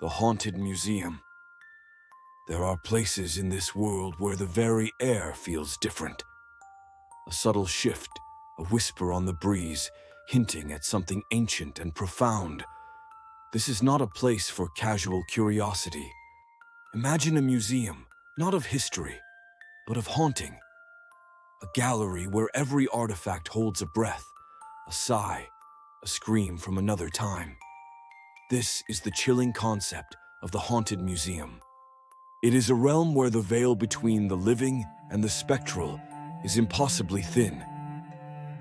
The Haunted Museum. There are places in this world where the very air feels different. A subtle shift, a whisper on the breeze, hinting at something ancient and profound. This is not a place for casual curiosity. Imagine a museum, not of history, but of haunting. A gallery where every artifact holds a breath, a sigh, a scream from another time. This is the chilling concept of the Haunted Museum. It is a realm where the veil between the living and the spectral is impossibly thin.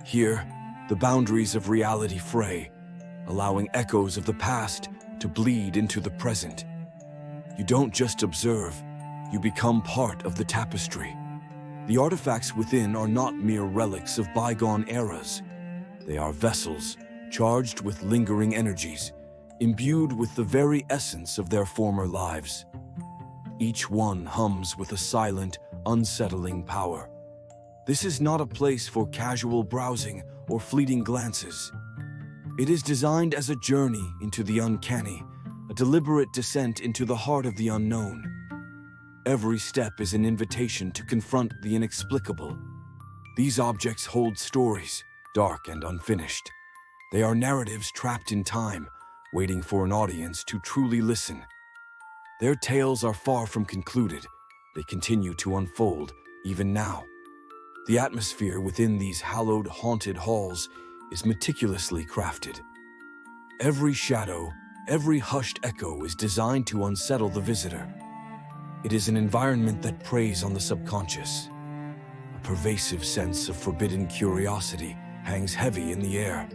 Here, the boundaries of reality fray, allowing echoes of the past to bleed into the present. You don't just observe, you become part of the tapestry. The artifacts within are not mere relics of bygone eras. They are vessels charged with lingering energies, imbued with the very essence of their former lives. Each one hums with a silent, unsettling power. This is not a place for casual browsing or fleeting glances. It is designed as a journey into the uncanny, a deliberate descent into the heart of the unknown. Every step is an invitation to confront the inexplicable. These objects hold stories, dark and unfinished. They are narratives trapped in time, waiting for an audience to truly listen. Their tales are far from concluded. They continue to unfold, even now. The atmosphere within these hallowed, haunted halls is meticulously crafted. Every shadow, every hushed echo is designed to unsettle the visitor. It is an environment that preys on the subconscious. A pervasive sense of forbidden curiosity hangs heavy in the air.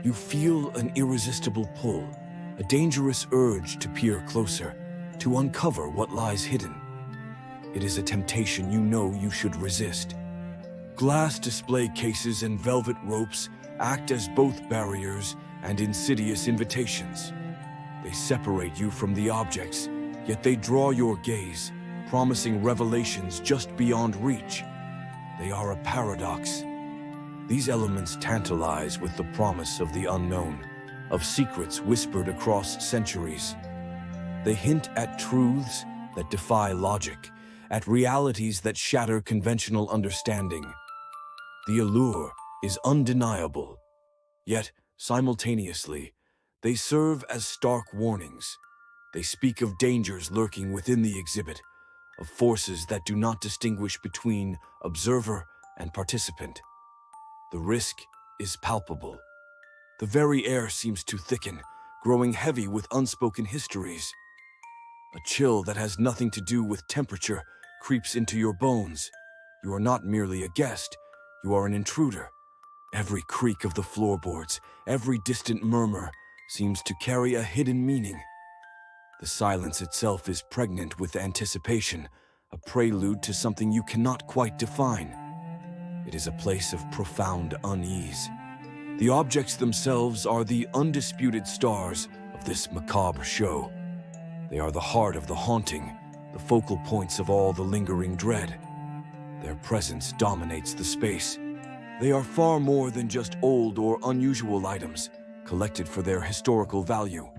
You feel an irresistible pull, a dangerous urge to peer closer, to uncover what lies hidden. It is a temptation you know you should resist. Glass display cases and velvet ropes act as both barriers and insidious invitations. They separate you from the objects, yet they draw your gaze, promising revelations just beyond reach. They are a paradox. These elements tantalize with the promise of the unknown, of secrets whispered across centuries. They hint at truths that defy logic, at realities that shatter conventional understanding. The allure is undeniable, yet simultaneously, they serve as stark warnings. They speak of dangers lurking within the exhibit, of forces that do not distinguish between observer and participant. The risk is palpable. The very air seems to thicken, growing heavy with unspoken histories. A chill that has nothing to do with temperature creeps into your bones. You are not merely a guest, you are an intruder. Every creak of the floorboards, every distant murmur seems to carry a hidden meaning. The silence itself is pregnant with anticipation, a prelude to something you cannot quite define. It is a place of profound unease. The objects themselves are the undisputed stars of this macabre show. They are the heart of the haunting, the focal points of all the lingering dread. Their presence dominates the space. They are far more than just old or unusual items, collected for their historical value.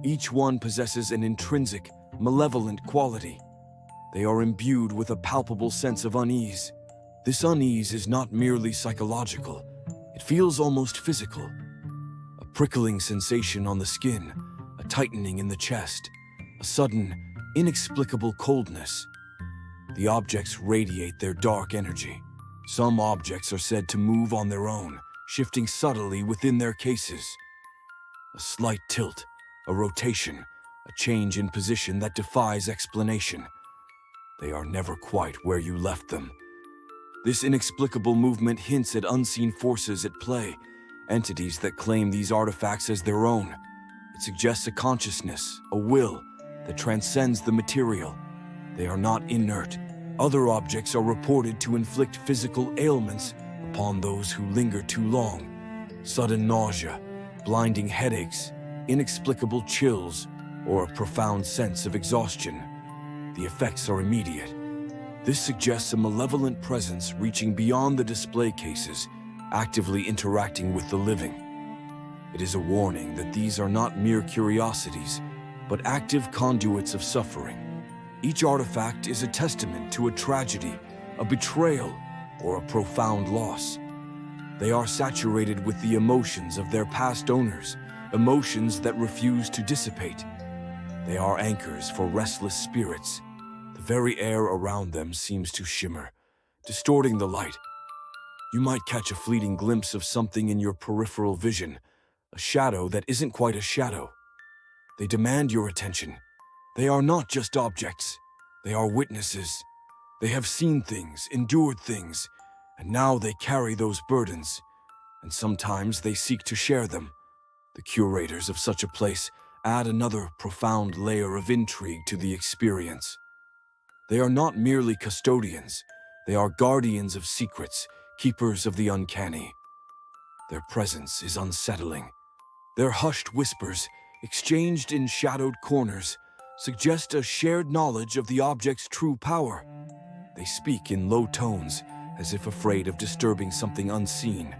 Each one possesses an intrinsic, malevolent quality. They are imbued with a palpable sense of unease. This unease is not merely psychological. It feels almost physical. A prickling sensation on the skin, a tightening in the chest, a sudden, inexplicable coldness. The objects radiate their dark energy. Some objects are said to move on their own, shifting subtly within their cases. A slight tilt, a rotation, a change in position that defies explanation. They are never quite where you left them. This inexplicable movement hints at unseen forces at play, entities that claim these artifacts as their own. It suggests a consciousness, a will, that transcends the material. They are not inert. Other objects are reported to inflict physical ailments upon those who linger too long. Sudden nausea, blinding headaches, inexplicable chills, or a profound sense of exhaustion. The effects are immediate. This suggests a malevolent presence reaching beyond the display cases, actively interacting with the living. It is a warning that these are not mere curiosities. but active conduits of suffering. Each artifact is a testament to a tragedy, a betrayal, or a profound loss. They are saturated with the emotions of their past owners, emotions that refuse to dissipate. They are anchors for restless spirits. The very air around them seems to shimmer, distorting the light. You might catch a fleeting glimpse of something in your peripheral vision, a shadow that isn't quite a shadow. They demand your attention. They are not just objects. They are witnesses. They have seen things, endured things, and now they carry those burdens, and sometimes they seek to share them. The curators of such a place add another profound layer of intrigue to the experience. They are not merely custodians. They are guardians of secrets, keepers of the uncanny. Their presence is unsettling. Their hushed whispers, exchanged in shadowed corners, suggest a shared knowledge of the object's true power. They speak in low tones, as if afraid of disturbing something unseen.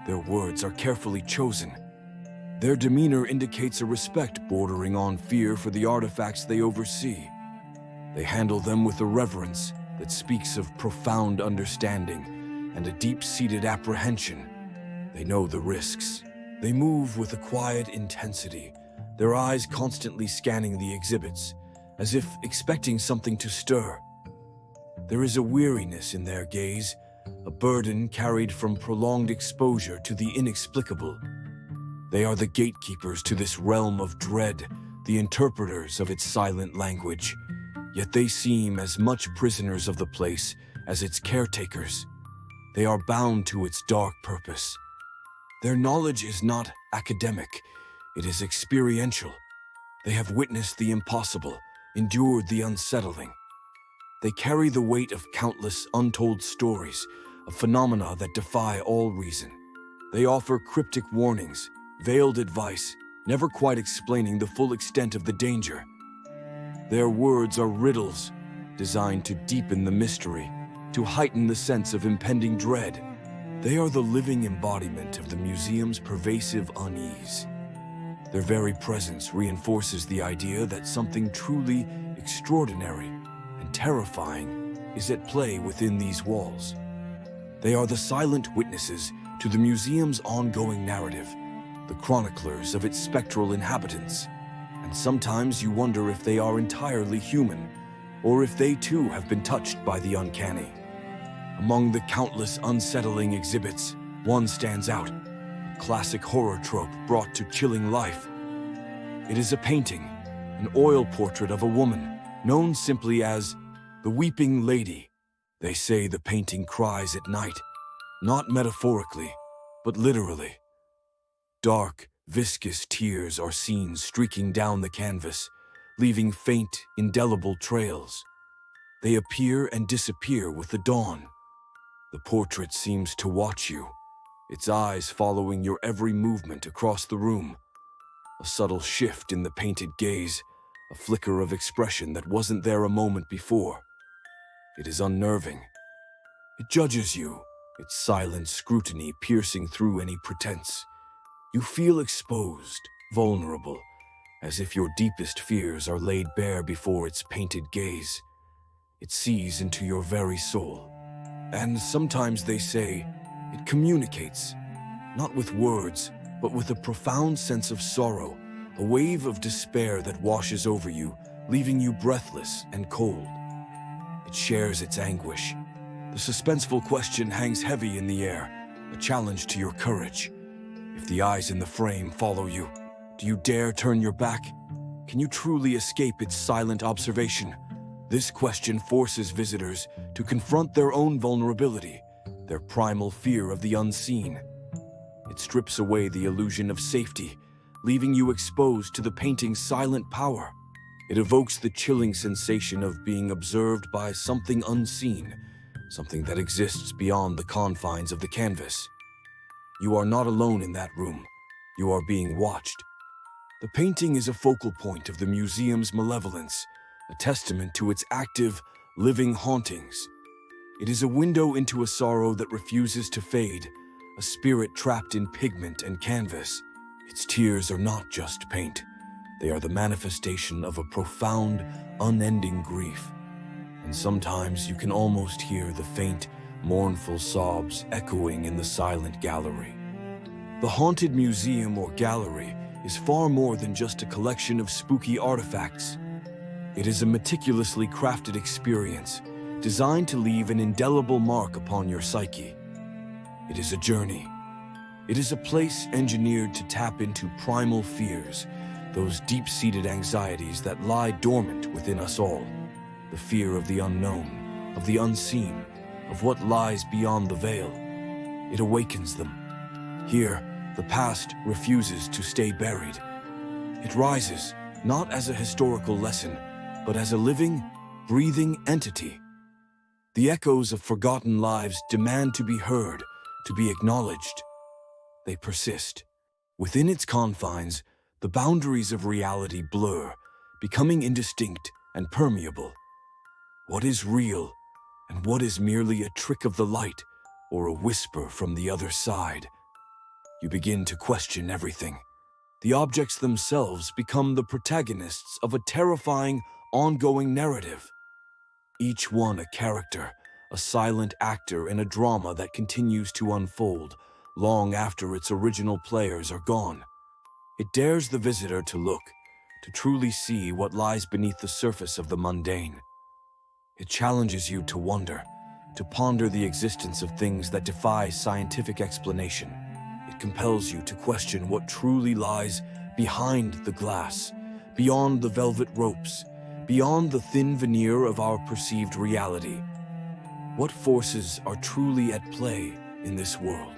Their words are carefully chosen. Their demeanor indicates a respect bordering on fear for the artifacts they oversee. They handle them with a reverence that speaks of profound understanding and a deep-seated apprehension. They know the risks. They move with a quiet intensity, their eyes constantly scanning the exhibits, as if expecting something to stir. There is a weariness in their gaze, a burden carried from prolonged exposure to the inexplicable. They are the gatekeepers to this realm of dread, the interpreters of its silent language, yet they seem as much prisoners of the place as its caretakers. They are bound to its dark purpose. Their knowledge is not academic, it is experiential. They have witnessed the impossible, endured the unsettling. They carry the weight of countless untold stories, of phenomena that defy all reason. They offer cryptic warnings, veiled advice, never quite explaining the full extent of the danger. Their words are riddles, designed to deepen the mystery, to heighten the sense of impending dread. They are the living embodiment of the museum's pervasive unease. Their very presence reinforces the idea that something truly extraordinary and terrifying is at play within these walls. They are the silent witnesses to the museum's ongoing narrative, the chroniclers of its spectral inhabitants. And sometimes you wonder if they are entirely human, or if they too have been touched by the uncanny. Among the countless unsettling exhibits, one stands out, a classic horror trope brought to chilling life. It is a painting, an oil portrait of a woman, known simply as the Weeping Lady. They say the painting cries at night, not metaphorically, but literally. Dark, viscous tears are seen streaking down the canvas, leaving faint, indelible trails. They appear and disappear with the dawn. The portrait seems to watch you, its eyes following your every movement across the room. A subtle shift in the painted gaze, a flicker of expression that wasn't there a moment before. It is unnerving. It judges you, its silent scrutiny piercing through any pretense. You feel exposed, vulnerable, as if your deepest fears are laid bare before its painted gaze. It sees into your very soul. And sometimes they say, it communicates, not with words, but with a profound sense of sorrow, a wave of despair that washes over you, leaving you breathless and cold. It shares its anguish. The suspenseful question hangs heavy in the air, a challenge to your courage. If the eyes in the frame follow you, do you dare turn your back? Can you truly escape its silent observation? This question forces visitors to confront their own vulnerability, their primal fear of the unseen. It strips away the illusion of safety, leaving you exposed to the painting's silent power. It evokes the chilling sensation of being observed by something unseen, something that exists beyond the confines of the canvas. You are not alone in that room. You are being watched. The painting is a focal point of the museum's malevolence, a testament to its active, living hauntings. It is a window into a sorrow that refuses to fade, a spirit trapped in pigment and canvas. Its tears are not just paint. They are the manifestation of a profound, unending grief. And sometimes you can almost hear the faint, mournful sobs echoing in the silent gallery. The haunted museum or gallery is far more than just a collection of spooky artifacts. It is a meticulously crafted experience designed to leave an indelible mark upon your psyche. It is a journey. It is a place engineered to tap into primal fears, those deep-seated anxieties that lie dormant within us all. The fear of the unknown, of the unseen, of what lies beyond the veil. It awakens them. Here, the past refuses to stay buried. It rises, not as a historical lesson, but as a living, breathing entity. The echoes of forgotten lives demand to be heard, to be acknowledged. They persist. Within its confines, the boundaries of reality blur, becoming indistinct and permeable. What is real, and what is merely a trick of the light or a whisper from the other side? You begin to question everything. The objects themselves become the protagonists of a terrifying, ongoing narrative. Each one a character, a silent actor in a drama that continues to unfold long after its original players are gone. It dares the visitor to look, to truly see what lies beneath the surface of the mundane. It challenges you to wonder, to ponder the existence of things that defy scientific explanation. It compels you to question what truly lies behind the glass, beyond the velvet ropes, beyond the thin veneer of our perceived reality. What forces are truly at play in this world?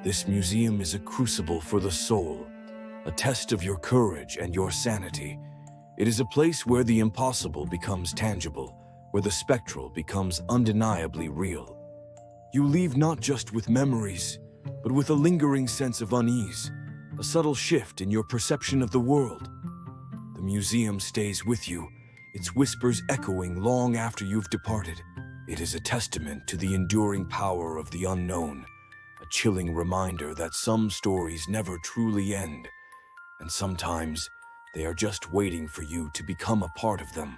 This museum is a crucible for the soul, a test of your courage and your sanity. It is a place where the impossible becomes tangible, where the spectral becomes undeniably real. You leave not just with memories, but with a lingering sense of unease, a subtle shift in your perception of the world. The museum stays with you, its whispers echoing long after you've departed. It is a testament to the enduring power of the unknown, a chilling reminder that some stories never truly end, and sometimes they are just waiting for you to become a part of them.